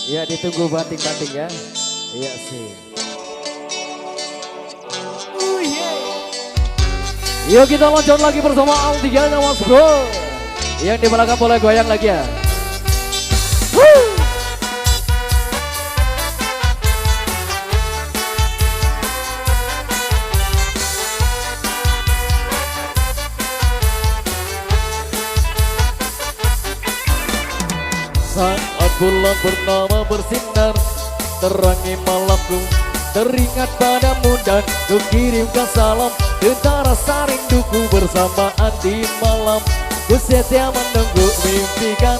Ya ditunggu banting-banting ya. Iya sih. Yuk kita loncat lagi bersama Aldiana Mas Bro. Yang di belakang boleh goyang lagi ya. Saat bulan purnama bersinar terangi malamku, teringat padamu dan ku kirimkan salam. Tentara sarinduku bersamaan di malam. Ku setia menunggu, mimpikan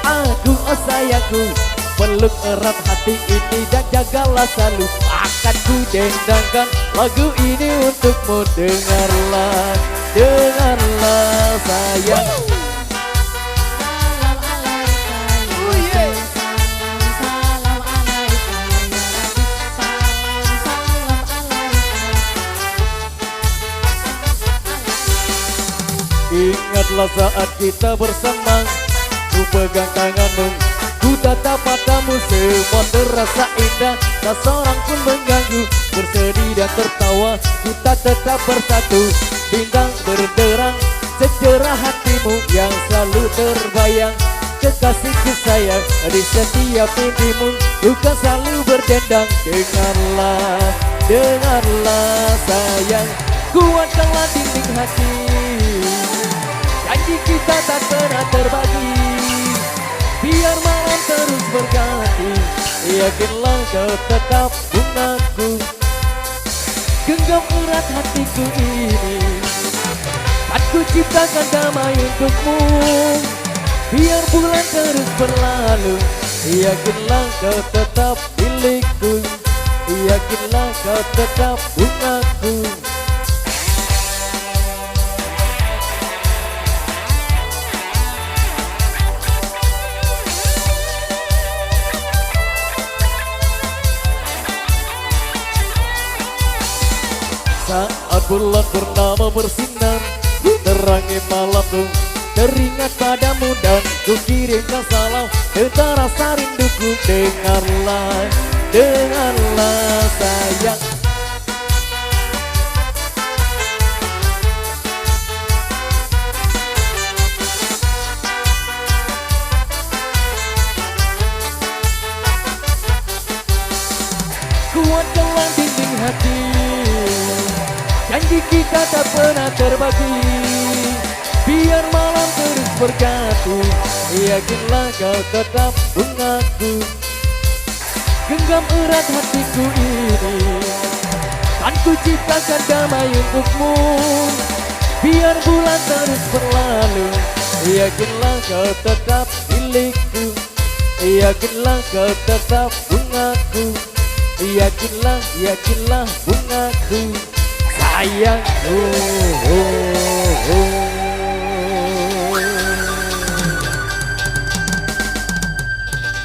aku, oh sayangku. Peluk erat hati ini dan jagalah selalu. Akan ku dendangkan lagu ini untukmu. Dengarlah sayang. Ingatlah saat kita bersama, ku pegang tanganmu, ku tatap matamu, semua terasa indah, tak seorang pun mengganggu. Bersedih dan tertawa, kita tetap bersatu. Bintang berderang, secerah hatimu yang selalu terbayang. Kekasihku sayang, di setiap mimpimu, ku kan selalu berdendang. Dengarlah sayang, kuatkanlah dinding hati. Janji kita tak pernah terbagi, biar malam terus berganti. Yakinlah kau tetap bungaku, genggam erat hatiku ini. Kan ku ciptakan damai untukmu, biar bulan terus berlalu. Yakinlah kau tetap milikku, yakinlah kau tetap bungaku. Saat bulan purnama bersinar, terangi malamku, teringat padamu dan ku kirimkan salam. Tentara sarinduku, dengarlah sayang. Kuatkanlah dinding hati, janji kita tak pernah terbagi, biar malam terus berganti. Yakinlah kau tetap bungaku, genggam erat hatiku ini. Kan ku ciptakan damai untukmu, biar bulan terus berlalu. Yakinlah kau tetap milikku, yakinlah kau tetap bungaku. Yakinlah bungaku sayangku.